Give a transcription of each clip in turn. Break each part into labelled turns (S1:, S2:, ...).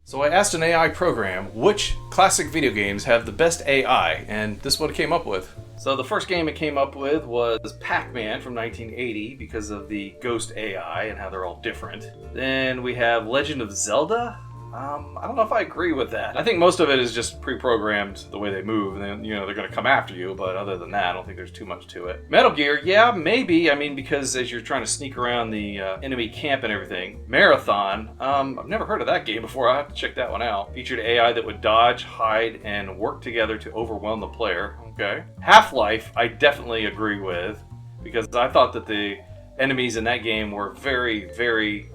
S1: So I asked an AI program which classic video games have the best AI, and this is what it came up with. So the first game it came up with was Pac-Man from 1980 because of the ghost AI and how they're all different. Then we have Legend of Zelda. I don't know if I agree with that. I think most of it is just pre-programmed the way they move, and then, they're going to come after you, but other than that, I don't think there's too much to it. Metal Gear, yeah, maybe. I mean, because as you're trying to sneak around the enemy camp and everything. Marathon, I've never heard of that game before. I have to check that one out. Featured AI that would dodge, hide, and work together to overwhelm the player. Okay. Half-Life, I definitely agree with, because I thought that the enemies in that game were very, very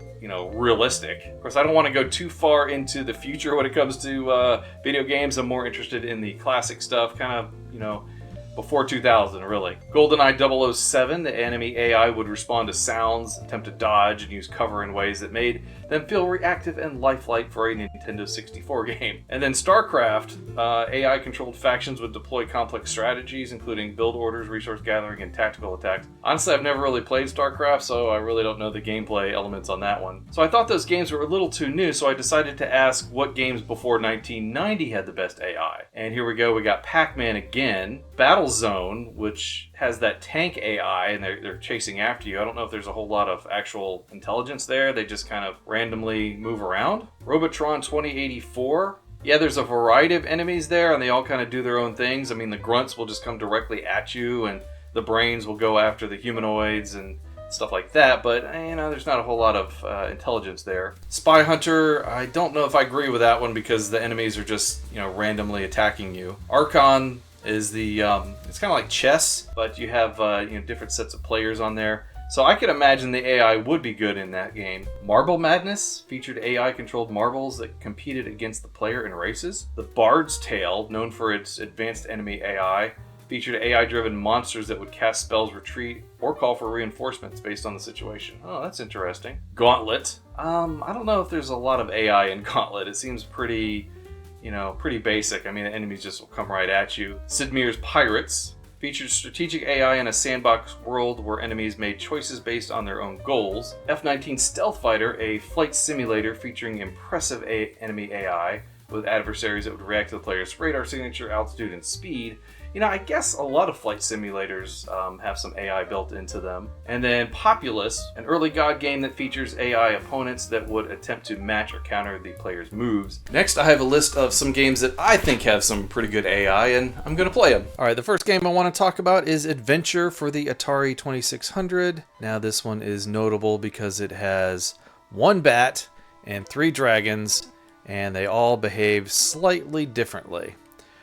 S1: realistic. Of course, I don't want to go too far into the future when it comes to video games. I'm more interested in the classic stuff, kind of, before 2000, really. GoldenEye 007, the enemy AI would respond to sounds, attempt to dodge, and use cover in ways that made them feel reactive and lifelike for a Nintendo 64 game. And then StarCraft, AI-controlled factions would deploy complex strategies, including build orders, resource gathering, and tactical attacks. Honestly, I've never really played StarCraft, so I really don't know the gameplay elements on that one. So I thought those games were a little too new, so I decided to ask what games before 1990 had the best AI. And here we go, we got Pac-Man again. Battlezone, which has that tank AI, and they're chasing after you. I don't know if there's a whole lot of actual intelligence there. They just kind of randomly move around. Robotron 2084. Yeah, there's a variety of enemies there, and they all kind of do their own things. I mean, the grunts will just come directly at you, and the brains will go after the humanoids and stuff like that, but there's not a whole lot of intelligence there. Spy Hunter, I don't know if I agree with that one because the enemies are just randomly attacking you. Archon is the it's kind of like chess, but you have different sets of players on there. So I could imagine the AI would be good in that game. Marble Madness featured AI-controlled marbles that competed against the player in races. The Bard's Tale, known for its advanced enemy AI, featured AI-driven monsters that would cast spells, retreat, or call for reinforcements based on the situation. Oh, that's interesting. Gauntlet. I don't know if there's a lot of AI in Gauntlet. It seems pretty basic. I mean, the enemies just will come right at you. Sid Meier's Pirates featured strategic AI in a sandbox world where enemies made choices based on their own goals. F-19 Stealth Fighter, a flight simulator featuring impressive enemy AI with adversaries that would react to the player's radar signature, altitude, and speed. I guess a lot of flight simulators have some AI built into them. And then Populous, an early God game that features AI opponents that would attempt to match or counter the player's moves. Next, I have a list of some games that I think have some pretty good AI, and I'm going to play them. All right, the first game I want to talk about is Adventure for the Atari 2600. Now, this one is notable because it has one bat and 3 dragons, and they all behave slightly differently.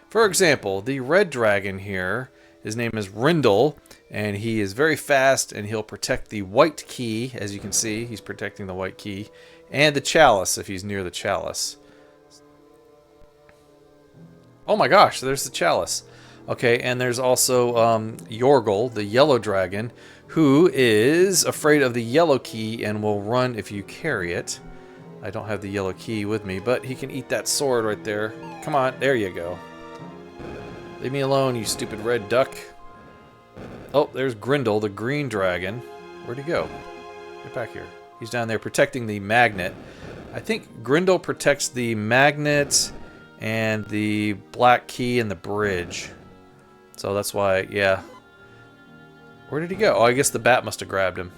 S1: For example, the red dragon here, his name is Rindle, and he is very fast, and he'll protect the white key. As you can see, he's protecting the white key, and the chalice if he's near the chalice. Oh my gosh, there's the chalice. Okay, and there's also Yorgel, the yellow dragon, who is afraid of the yellow key and will run if you carry it. I don't have the yellow key with me, but he can eat that sword right there. Come on, there you go. Leave me alone, you stupid red duck. Oh, there's Grindel, the green dragon. Where'd he go? Get back here. He's down there protecting the magnet. I think Grindel protects the magnet and the black key and the bridge. So that's why, yeah. Where did he go? Oh, I guess the bat must have grabbed him.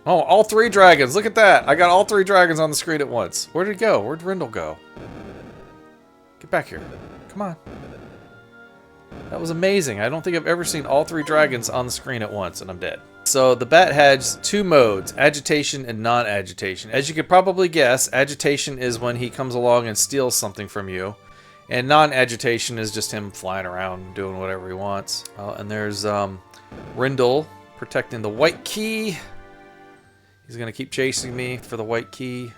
S1: Oh, all 3 dragons. Look at that. I got all 3 dragons on the screen at once. Where did he go? Where'd Grindel go? Get back here. Come on. That was amazing. I don't think I've ever seen all 3 dragons on the screen at once, and I'm dead. So the bat has 2 modes, agitation and non-agitation. As you could probably guess, agitation is when he comes along and steals something from you, and non-agitation is just him flying around doing whatever he wants. And there's Rindle protecting the white key. He's going to keep chasing me for the white key.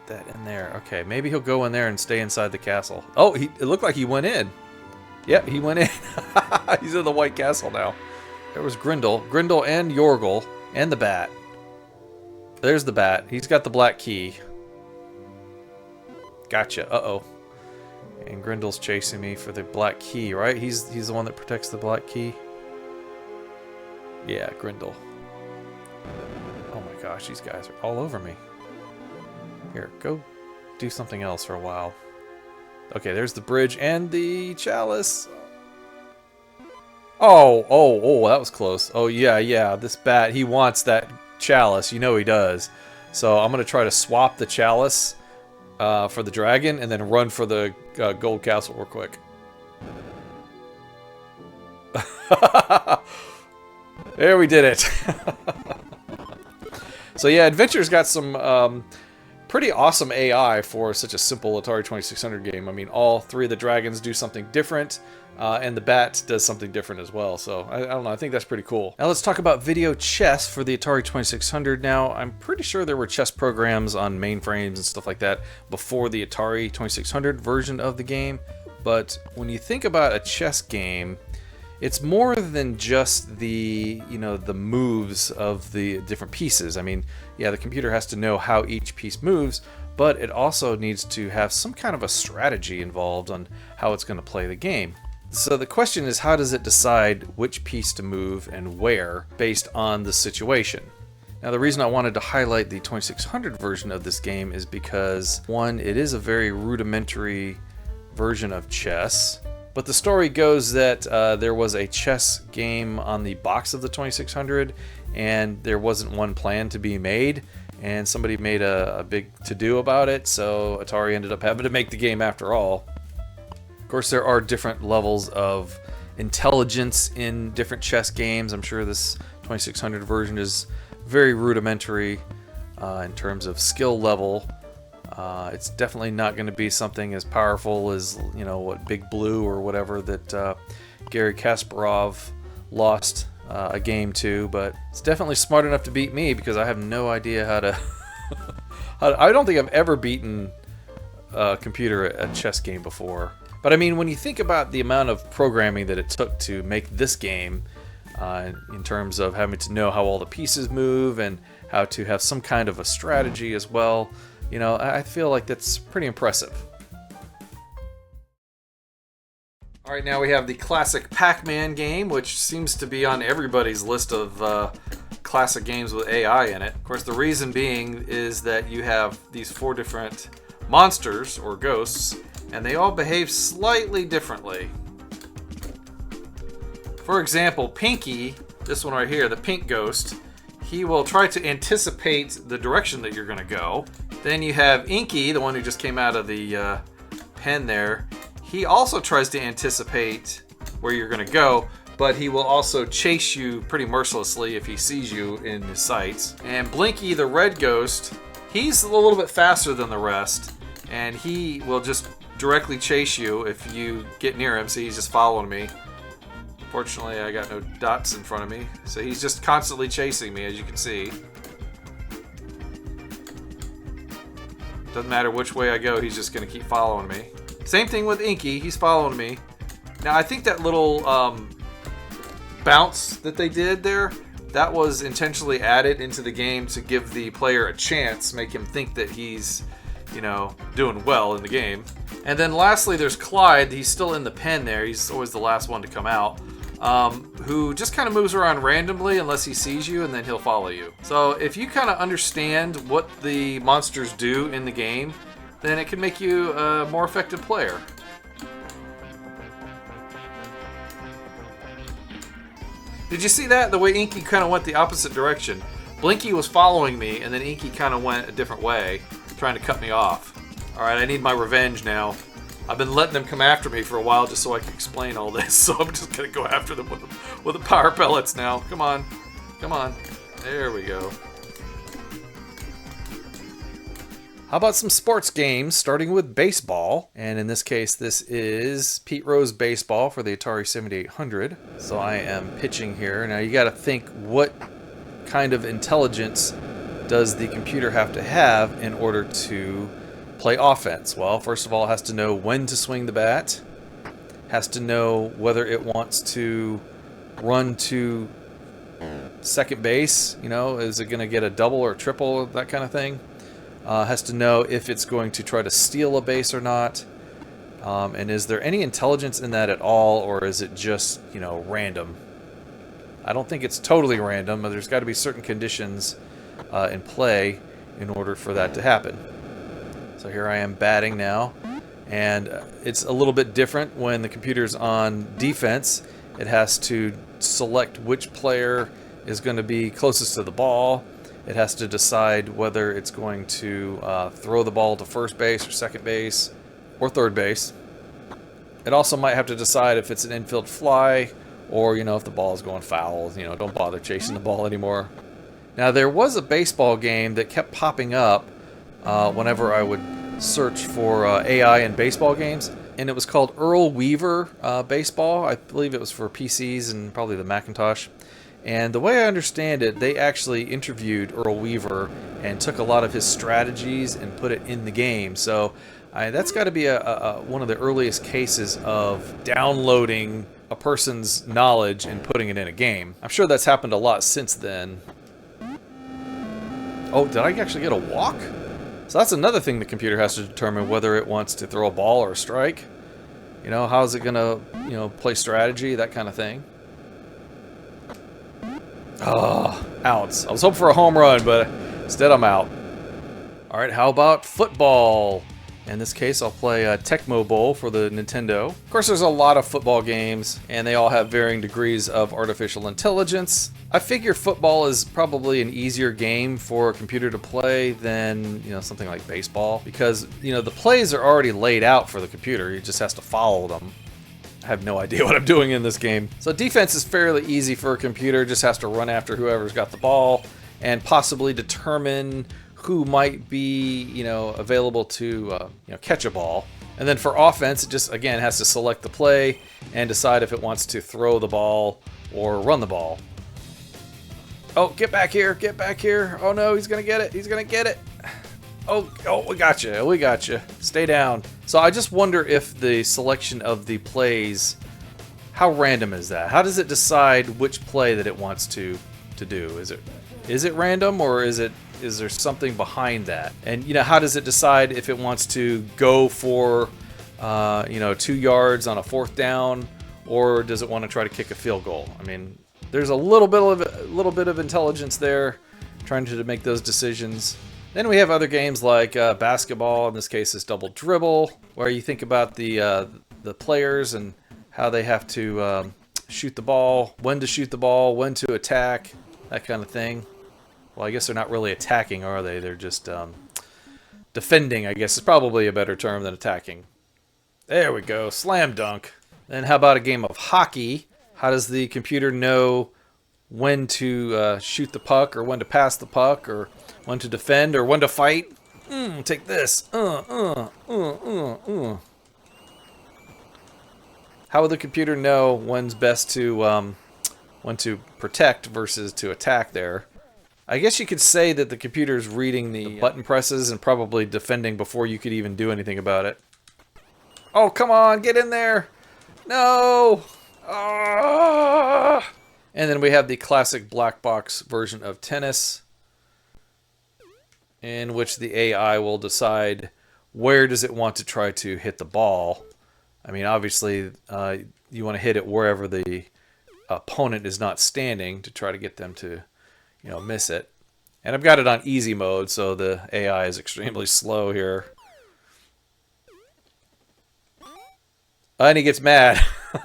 S1: That in there. Okay, maybe he'll go in there and stay inside the castle. Oh, it looked like he went in. Yep, he went in. He's in the White Castle now. There was Grindel. Grindel and Yorgel and the bat. There's the bat. He's got the black key. Gotcha. Uh-oh. And Grindel's chasing me for the black key, right? He's the one that protects the black key. Yeah, Grindel. Oh my gosh, these guys are all over me. Here, go do something else for a while. Okay, there's the bridge and the chalice. Oh, that was close. Oh, yeah, this bat, he wants that chalice. You know he does. So I'm going to try to swap the chalice for the dragon and then run for the gold castle real quick. There, we did it. So yeah, Adventure's got some pretty awesome AI for such a simple Atari 2600 game. I mean, all three of the dragons do something different, and the bat does something different as well. So I don't know, I think that's pretty cool. Now let's talk about video chess for the Atari 2600. Now, I'm pretty sure there were chess programs on mainframes and stuff like that before the Atari 2600 version of the game. But when you think about a chess game, it's more than just the, the moves of the different pieces. I mean, yeah, the computer has to know how each piece moves, but it also needs to have some kind of a strategy involved on how it's going to play the game. So the question is, how does it decide which piece to move and where based on the situation? Now, the reason I wanted to highlight the 2600 version of this game is because, one, it is a very rudimentary version of chess. But the story goes that there was a chess game on the box of the 2600, and there wasn't one planned to be made, and somebody made a big to-do about it, so Atari ended up having to make the game after all. Of course, there are different levels of intelligence in different chess games. I'm sure this 2600 version is very rudimentary in terms of skill level. It's definitely not going to be something as powerful as, what Big Blue or whatever that Garry Kasparov lost a game to, but it's definitely smart enough to beat me because I have no idea how to... I don't think I've ever beaten a computer at a chess game before. But I mean, when you think about the amount of programming that it took to make this game, in terms of having to know how all the pieces move and how to have some kind of a strategy as well, I feel like that's pretty impressive. Alright, now we have the classic Pac-Man game, which seems to be on everybody's list of classic games with AI in it. Of course, the reason being is that you have these 4 different monsters, or ghosts, and they all behave slightly differently. For example, Pinky, this one right here, the pink ghost, he will try to anticipate the direction that you're going to go. Then you have Inky, the one who just came out of the pen there. He also tries to anticipate where you're going to go, but he will also chase you pretty mercilessly if he sees you in his sights. And Blinky, the red ghost, he's a little bit faster than the rest, and he will just directly chase you if you get near him. See, he's just following me. Fortunately, I got no dots in front of me, so he's just constantly chasing me, as you can see. Doesn't matter which way I go, he's just going to keep following me. Same thing with Inky, he's following me. Now, I think that little bounce that they did there, that was intentionally added into the game to give the player a chance, make him think that he's, doing well in the game. And then lastly, there's Clyde. He's still in the pen there. He's always the last one to come out. Who just kind of moves around randomly unless he sees you, and then he'll follow you. So if you kind of understand what the monsters do in the game, then it can make you a more effective player. Did you see that? The way Inky kind of went the opposite direction. Blinky was following me, and then Inky kind of went a different way, trying to cut me off. Alright, I need my revenge now. I've been letting them come after me for a while just so I can explain all this, so I'm just going to go after them with the power pellets now. Come on. Come on. There we go. How about some sports games, starting with baseball? And in this case, this is Pete Rose Baseball for the Atari 7800. So I am pitching here. Now you got to think, what kind of intelligence does the computer have to have in order to play offense? Well, first of all, it has to know when to swing the bat, has to know whether it wants to run to second base, is it going to get a double or a triple, that kind of thing. Has to know if it's going to try to steal a base or not. And is there any intelligence in that at all, or is it just, random? I don't think it's totally random, but there's got to be certain conditions in play in order for that to happen. So here I am batting now, and it's a little bit different when the computer's on defense. It has to select which player is going to be closest to the ball. It has to decide whether it's going to throw the ball to first base or second base or third base. It also might have to decide if it's an infield fly or, if the ball is going foul, don't bother chasing the ball anymore. Now, there was a baseball game that kept popping up whenever I would search for AI in baseball games, and it was called Earl Weaver Baseball. I believe it was for PCs and probably the Macintosh. And the way I understand it, they actually interviewed Earl Weaver and took a lot of his strategies and put it in the game. So that's got to be one of the earliest cases of downloading a person's knowledge and putting it in a game. I'm sure that's happened a lot since then. Oh, did I actually get a walk? So that's another thing the computer has to determine, whether it wants to throw a ball or a strike. How's it going to, play strategy, that kind of thing. Oh, outs. I was hoping for a home run, but instead I'm out. All right, how about football? In this case, I'll play Tecmo Bowl for the Nintendo. Of course, there's a lot of football games, and they all have varying degrees of artificial intelligence. I figure football is probably an easier game for a computer to play than, something like baseball, because, the plays are already laid out for the computer. It just has to follow them. I have no idea what I'm doing in this game. So defense is fairly easy for a computer. Just has to run after whoever's got the ball and possibly determine who might be, available to, catch a ball. And then for offense, it just, again, has to select the play and decide if it wants to throw the ball or run the ball. Oh, get back here, get back here. Oh no, he's gonna get it, he's gonna get it. Oh, we got you. Stay down. So I just wonder if the selection of the plays, how random is that? How does it decide which play that it wants to do? Is it random, or is there something behind that? And how does it decide if it wants to go for 2 yards on a 4th down, or does it want to try to kick a field goal? I mean, there's a little bit of intelligence there, trying to make those decisions. Then we have other games like basketball. In this case, it's Double Dribble, where you think about the players and how they have to shoot the ball, when to shoot the ball, when to attack, that kind of thing. Well, I guess they're not really attacking, are they? They're just defending, I guess is probably a better term than attacking. There we go, slam dunk. Then how about a game of hockey? How does the computer know when to shoot the puck, or when to pass the puck, or when to defend, or when to fight? Take this. How would the computer know when's best to when to protect versus to attack there? I guess you could say that the computer's reading the button presses and probably defending before you could even do anything about it. Oh, come on, get in there. No. And then we have the classic black box version of tennis, in which the AI will decide where does it want to try to hit the ball. I mean, obviously, you want to hit it wherever the opponent is not standing to try to get them to, miss it. And I've got it on easy mode, so the AI is extremely slow here. And he gets mad.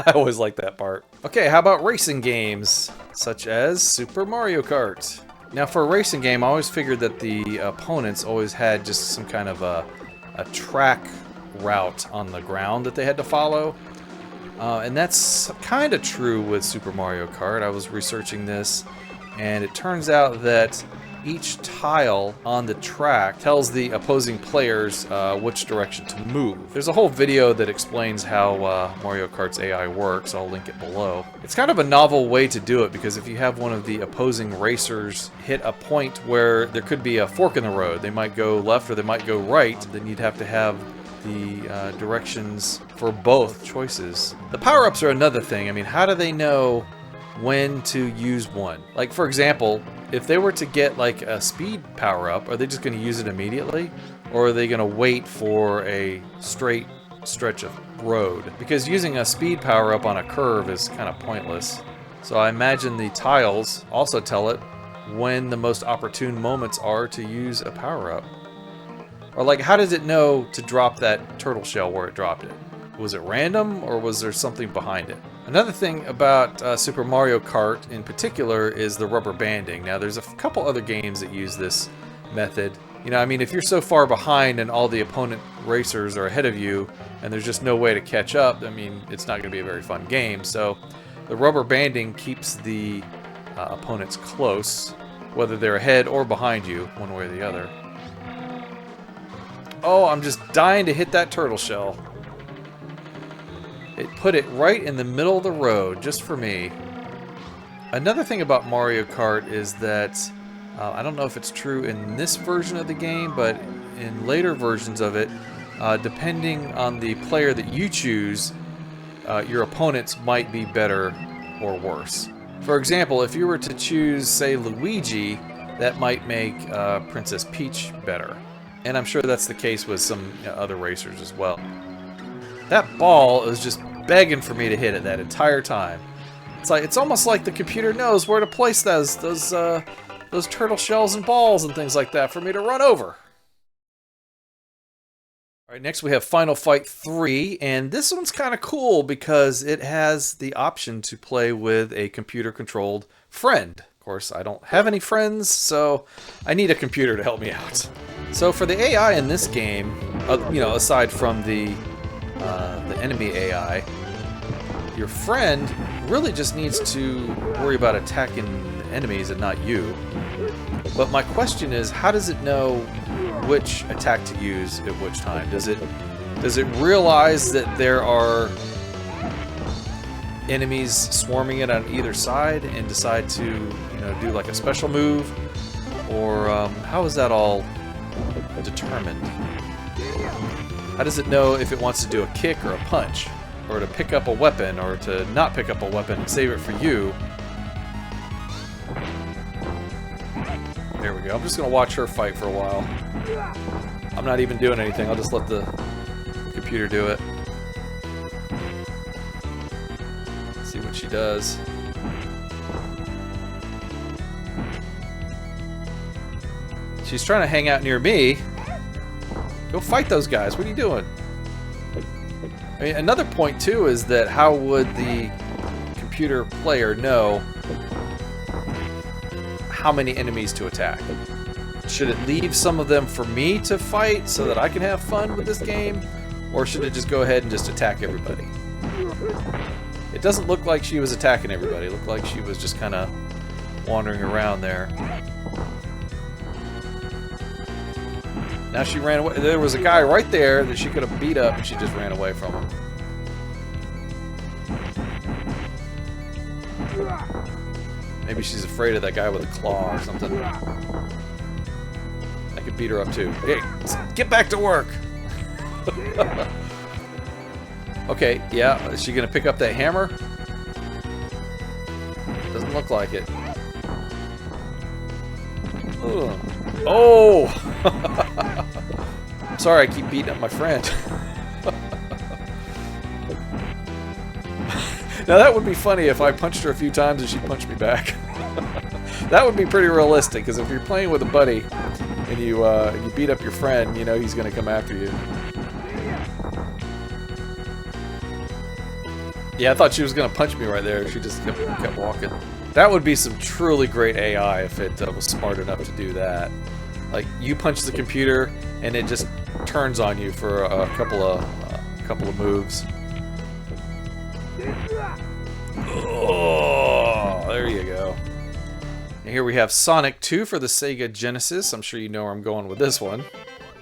S1: I always like that part. Okay, how about racing games, such as Super Mario Kart? Now, for a racing game, I always figured that the opponents always had just some kind of a track route on the ground that they had to follow. And that's kind of true with Super Mario Kart. I was researching this, and it turns out that each tile on the track tells the opposing players which direction to move. There's a whole video that explains how Mario Kart's AI works. I'll link it below. It's kind of a novel way to do it, because if you have one of the opposing racers hit a point where there could be a fork in the road, they might go left or they might go right, then you'd have to have the directions for both choices. The power-ups are another thing. I mean, how do they know when to use one? Like, for example, if they were to get like a speed power-up, are they just going to use it immediately? Or are they going to wait for a straight stretch of road? Because using a speed power-up on a curve is kind of pointless. So I imagine the tiles also tell it when the most opportune moments are to use a power-up? Or like, how does it know to drop that turtle shell where it dropped it? Was it random, or was there something behind it? Another thing about Super Mario Kart in particular is the rubber banding. Now, there's a couple other games that use this method. You know, I mean, if you're so far behind and all the opponent racers are ahead of you, and there's just no way to catch up, I mean, it's not going to be a very fun game. So, the rubber banding keeps the opponents close, whether they're ahead or behind you, one way or the other. Oh, I'm just dying to hit that turtle shell. It put it right in the middle of the road, just for me. Another thing about Mario Kart is that, I don't know if it's true in this version of the game, but in later versions of it, depending on the player that you choose, your opponents might be better or worse. For example, if you were to choose, say, Luigi, that might make Princess Peach better. And I'm sure that's the case with some other racers as well. That ball is just begging for me to hit it that entire time. It's almost like the computer knows where to place those turtle shells and balls and things like that for me to run over. Alright, next we have Final Fight 3, and this one's kind of cool because it has the option to play with a computer-controlled friend. Of course, I don't have any friends, so I need a computer to help me out. So for the AI in this game, you know, aside from the enemy AI, your friend really just needs to worry about attacking enemies and not you. But my question is, how does it know which attack to use at which time? Does it realize that there are enemies swarming it on either side and decide to, you know, do like a special move? Or how is that all determined? How does it know if it wants to do a kick or a punch? Or to pick up a weapon, or to not pick up a weapon and save it for you? There we go. I'm just going to watch her fight for a while. I'm not even doing anything. I'll just let the computer do it. See what she does. She's trying to hang out near me. Go fight those guys. What are you doing? I mean, another point too is that how would the computer player know how many enemies to attack? Should it leave some of them for me to fight so that I can have fun with this game? Or should it just go ahead and just attack everybody? It doesn't look like she was attacking everybody. It looked like she was just kind of wandering around there. Now she ran away. There was a guy right there that she could have beat up, and she just ran away from him. Maybe she's afraid of that guy with a claw or something. I could beat her up too. Hey, get back to work! Okay, yeah, is she gonna pick up that hammer? Doesn't look like it. Ugh. Oh! I'm sorry I keep beating up my friend. Now that would be funny if I punched her a few times and she punched me back. That would be pretty realistic, because if you're playing with a buddy and you beat up your friend, you know he's going to come after you. Yeah, I thought she was going to punch me right there. She just kept walking. That would be some truly great AI if it was smart enough to do that. Like, you punch the computer and it just turns on you for a couple of moves. Oh, there you go. And here we have Sonic 2 for the Sega Genesis. I'm sure you know where I'm going with this one.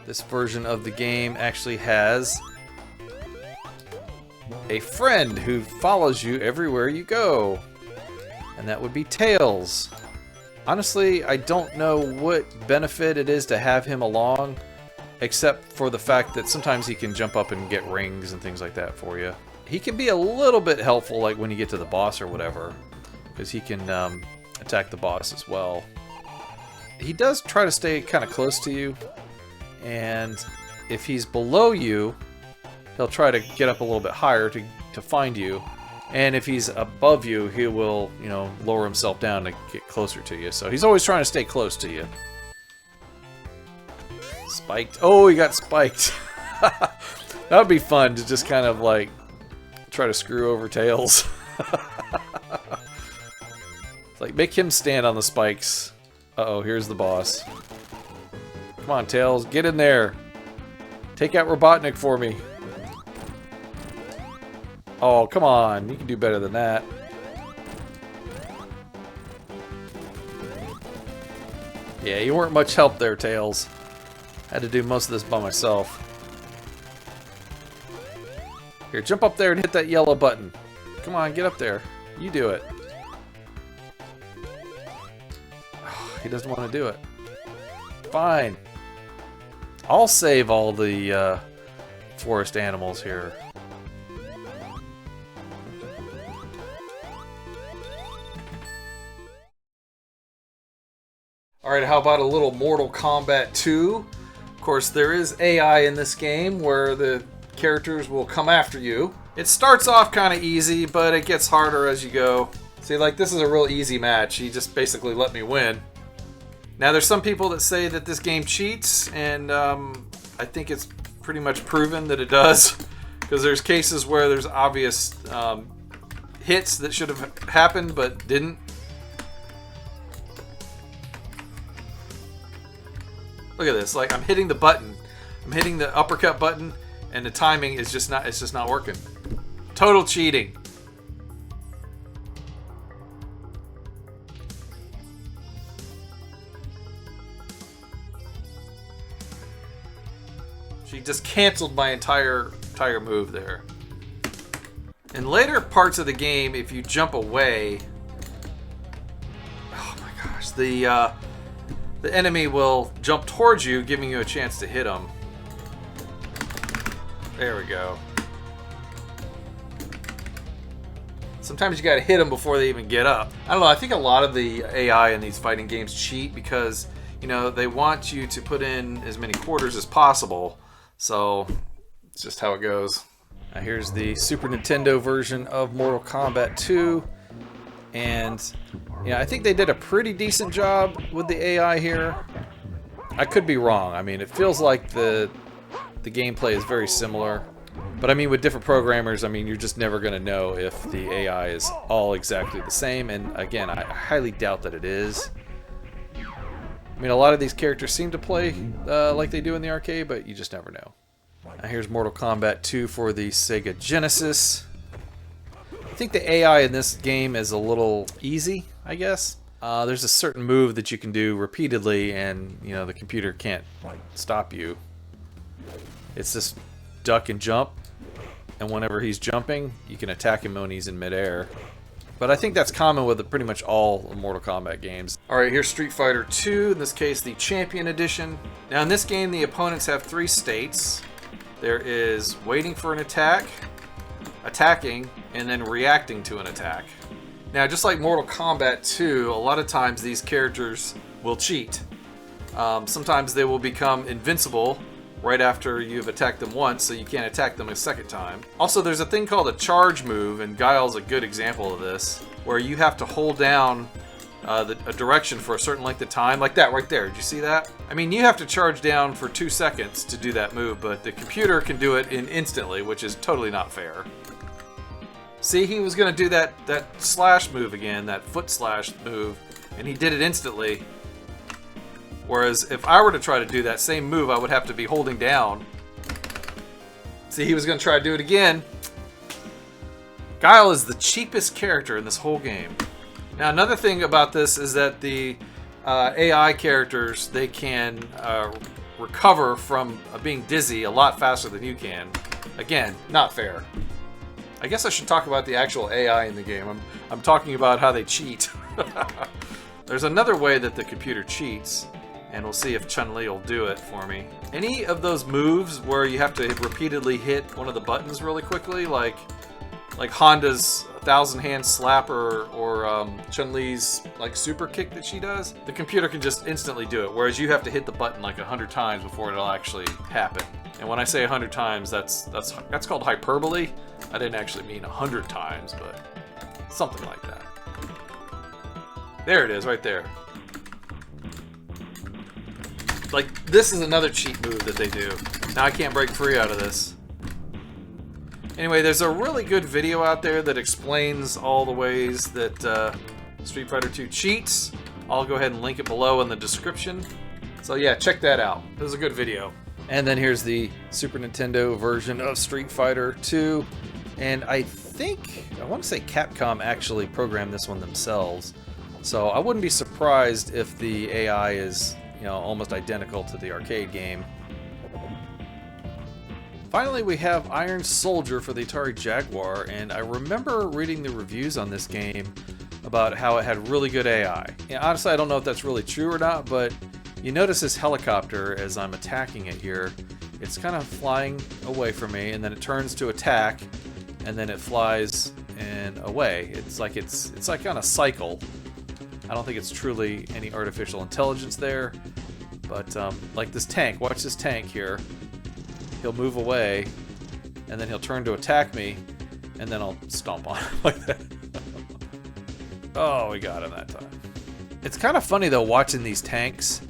S1: This version of the game actually has a friend who follows you everywhere you go. And that would be Tails. Honestly, I don't know what benefit it is to have him along, except for the fact that sometimes he can jump up and get rings and things like that for you. He can be a little bit helpful, like when you get to the boss or whatever, because he can attack the boss as well. He does try to stay kind of close to you, and if he's below you, he'll try to get up a little bit higher to find you, And if he's above you, he will, you know, lower himself down to get closer to you. So he's always trying to stay close to you. Spiked. Oh, he got spiked. That would be fun to just kind of like try to screw over Tails. It's like, make him stand on the spikes. Uh-oh, here's the boss. Come on, Tails, get in there. Take out Robotnik for me. Oh, come on. You can do better than that. Yeah, you weren't much help there, Tails. Had to do most of this by myself. Here, jump up there and hit that yellow button. Come on, get up there. You do it. Oh, he doesn't want to do it. Fine. I'll save all the forest animals here. Alright, how about a little Mortal Kombat 2? Of course, there is AI in this game where the characters will come after you. It starts off kind of easy, but it gets harder as you go. See, like, this is a real easy match. He just basically let me win. Now, there's some people that say that this game cheats, and I think it's pretty much proven that it does. Because there's cases where there's obvious hits that should have happened, but didn't. Look at this, like I'm hitting the button. I'm hitting the uppercut button and the timing is just not, it's just not working. Total cheating. She just canceled my entire move there. In later parts of the game, if you jump away, oh my gosh, the enemy will jump towards you, giving you a chance to hit him. There we go. Sometimes you gotta hit them before they even get up. I don't know, I think a lot of the AI in these fighting games cheat because, you know, they want you to put in as many quarters as possible. So, it's just how it goes. Now here's the Super Nintendo version of Mortal Kombat 2. And yeah, I think they did a pretty decent job with the AI here. I could be wrong. I mean, it feels like the gameplay is very similar. But I mean, with different programmers, I mean, you're just never going to know if the AI is all exactly the same. And again, I highly doubt that it is. I mean, a lot of these characters seem to play like they do in the arcade, but you just never know. Now here's Mortal Kombat 2 for the Sega Genesis. I think the AI in this game is a little easy, I guess. There's a certain move that you can do repeatedly and, you know, the computer can't stop you. It's this duck and jump, and whenever he's jumping, you can attack him when he's in midair. But I think that's common with pretty much all Mortal Kombat games. Alright, here's Street Fighter 2, in this case the Champion Edition. Now in this game, the opponents have 3 states. There is waiting for an attack, attacking, and then reacting to an attack. Now, just like Mortal Kombat 2, a lot of times these characters will cheat. Sometimes they will become invincible right after you've attacked them once, so you can't attack them a second time. Also, there's a thing called a charge move, and Guile's a good example of this, where you have to hold down a direction for a certain length of time, like that right there. Did you see that? I mean, you have to charge down for 2 seconds to do that move, but the computer can do it instantly, which is totally not fair. See, he was going to do that slash move again, that foot slash move, and he did it instantly. Whereas if I were to try to do that same move, I would have to be holding down. See, he was going to try to do it again. Guile is the cheapest character in this whole game. Now, another thing about this is that the AI characters, they can recover from being dizzy a lot faster than you can. Again, not fair. I guess I should talk about the actual AI in the game. I'm talking about how they cheat. There's another way that the computer cheats, and we'll see if Chun-Li will do it for me. Any of those moves where you have to repeatedly hit one of the buttons really quickly, like Honda's 1,000-hand slap or Chun-Li's like super kick that she does, the computer can just instantly do it, whereas you have to hit the button like 100 times before it'll actually happen. And when I say 100 times, that's called hyperbole. I didn't actually mean 100 times, but something like that. There it is, right there. Like, this is another cheat move that they do. Now I can't break free out of this. Anyway, there's a really good video out there that explains all the ways that Street Fighter 2 cheats. I'll go ahead and link it below in the description. So yeah, check that out. It was a good video. And then here's the Super Nintendo version of Street Fighter 2. And I want to say Capcom actually programmed this one themselves. So I wouldn't be surprised if the AI is, almost identical to the arcade game. Finally, we have Iron Soldier for the Atari Jaguar, and I remember reading the reviews on this game about how it had really good AI. Honestly, I don't know if that's really true or not, but you notice this helicopter as I'm attacking it here. It's kind of flying away from me, and then it turns to attack, and then it flies and away. It's like on a cycle. I don't think it's truly any artificial intelligence there, but like this tank. Watch this tank here. He'll move away, and then he'll turn to attack me, and then I'll stomp on him like that. Oh, we got him that time. It's kind of funny though watching these tanks.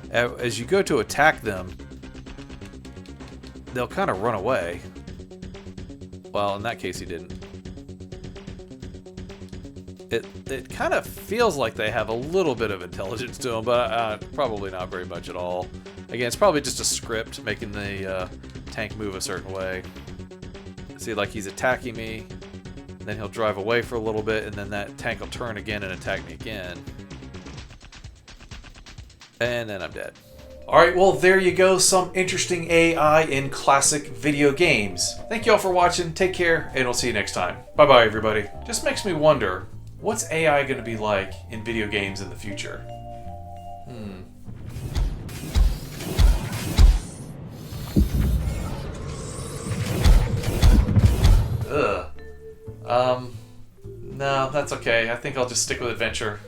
S1: As you go to attack them, they'll kind of run away. Well, in that case, he didn't. It kind of feels like they have a little bit of intelligence to them, but probably not very much at all. Again, it's probably just a script making the tank move a certain way. See, like he's attacking me, then he'll drive away for a little bit, and then that tank will turn again and attack me again. And then I'm dead. Alright, well there you go, some interesting AI in classic video games. Thank you all for watching, take care, and we'll see you next time. Bye bye everybody. Just makes me wonder, what's AI going to be like in video games in the future? No, that's okay. I think I'll just stick with adventure.